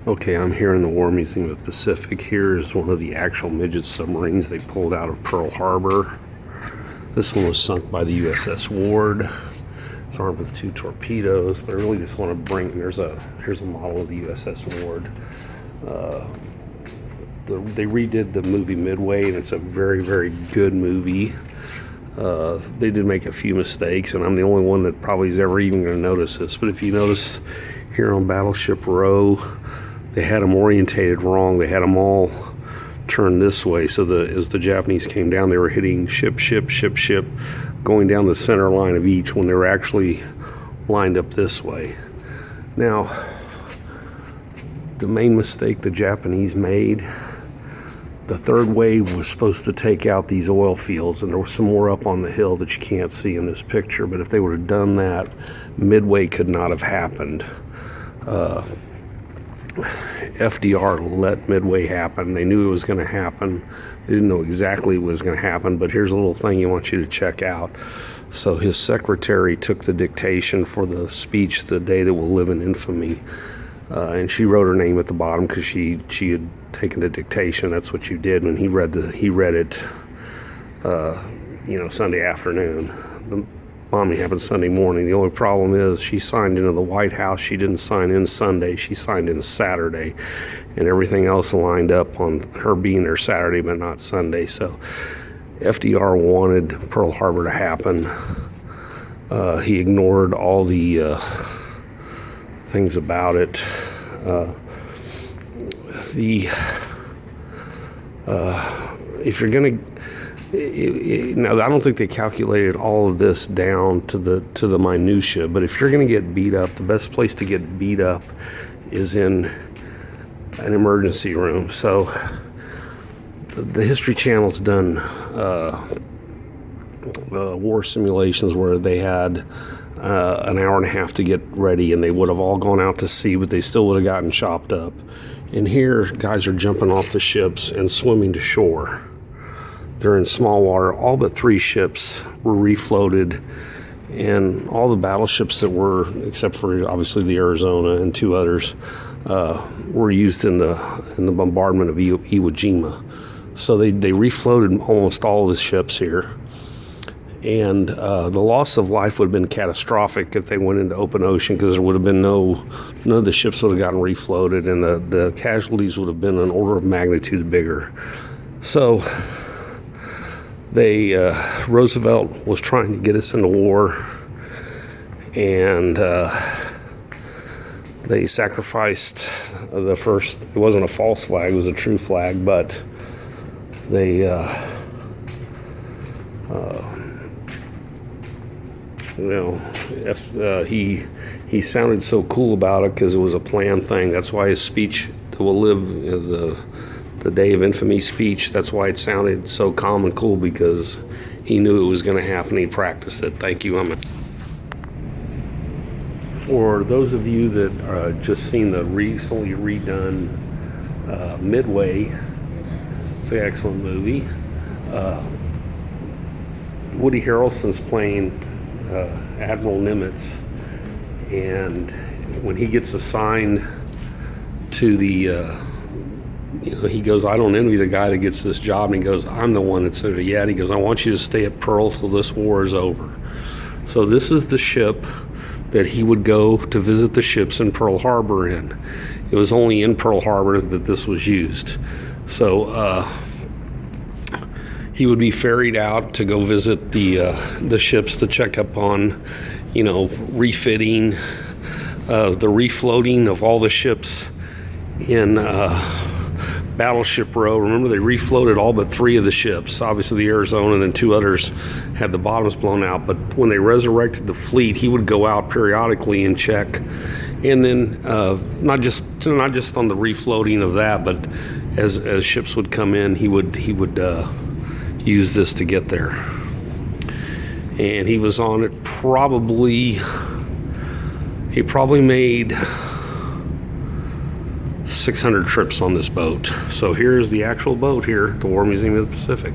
Okay, I'm here in the War Museum of the Pacific. Here is one of the actual midget submarines they pulled out of Pearl Harbor. This one was sunk by the USS Ward. It's armed with 2 torpedoes, but I really just want to bring, here's a model of the USS Ward. They redid the movie Midway, and it's a very, very good movie. They did make a few mistakes, and I'm the only one that probably is ever even going to notice this. But if you notice here on Battleship Row, they had them orientated wrong. They had them all turned this way, so as the Japanese came down, they were hitting ship, going down the center line of each when they were actually lined up this way. Now, the main mistake the Japanese made, the third wave was supposed to take out these oil fields, and there was some more up on the hill that you can't see in this picture, but if they would have done that, Midway could not have happened. FDR let Midway happen. They knew it was going to happen. They didn't know exactly what was going to happen, but here's a little thing you want you to check out. So his secretary took the dictation for the speech, The Day That Will Live in Infamy, and she wrote her name at the bottom because she had taken the dictation. That's what you did when he read it Sunday afternoon. The bombing happened Sunday morning. The only problem is she signed into the White House. She didn't sign in Sunday. She signed in Saturday, and everything else lined up on her being there Saturday but not Sunday. So FDR wanted Pearl Harbor to happen. He ignored all the things about it. If you're gonna, now I don't think they calculated all of this down to the minutia, but if you're gonna get beat up, the best place to get beat up is in an emergency room. So the History Channel's done war simulations where they had an hour and a half to get ready, and they would have all gone out to sea, but they still would have gotten chopped up. And here, guys are jumping off the ships and swimming to shore. They're in small water. All but 3 ships were refloated, and all the battleships that were, except for obviously the Arizona and 2 others, were used in the bombardment of Iwo Jima. So they refloated almost all of the ships here. And the loss of life would have been catastrophic if they went into open ocean, because there would have been none of the ships would have gotten refloated, and the casualties would have been an order of magnitude bigger. So Roosevelt was trying to get us into war, and they sacrificed the first. It wasn't a false flag; it was a true flag, but they. He sounded so cool about it because it was a planned thing. That's why his speech that will live, the Day of Infamy speech, that's why it sounded so calm and cool, because he knew it was going to happen. He practiced it. Thank you, Emma. For those of you that just seen the recently redone Midway, it's an excellent movie. Woody Harrelson's playing Admiral Nimitz, and when he gets assigned to the he goes, I don't envy the guy that gets this job, and he goes, I'm the one that's there yet. He goes, I want you to stay at Pearl till this war is over. So this is the ship that he would go to visit the ships in Pearl Harbor in. It was only in Pearl Harbor that this was used. So he would be ferried out to go visit the ships to check up on, refitting, the refloating of all the ships in Battleship Row. Remember, they refloated all but 3 of the ships. Obviously, the Arizona and then 2 others had the bottoms blown out. But when they resurrected the fleet, he would go out periodically and check, and then not just on the refloating of that, but as ships would come in, he would use this to get there. And he was on it he probably made 600 trips on this boat. So here's the actual boat here at the War Museum of the Pacific.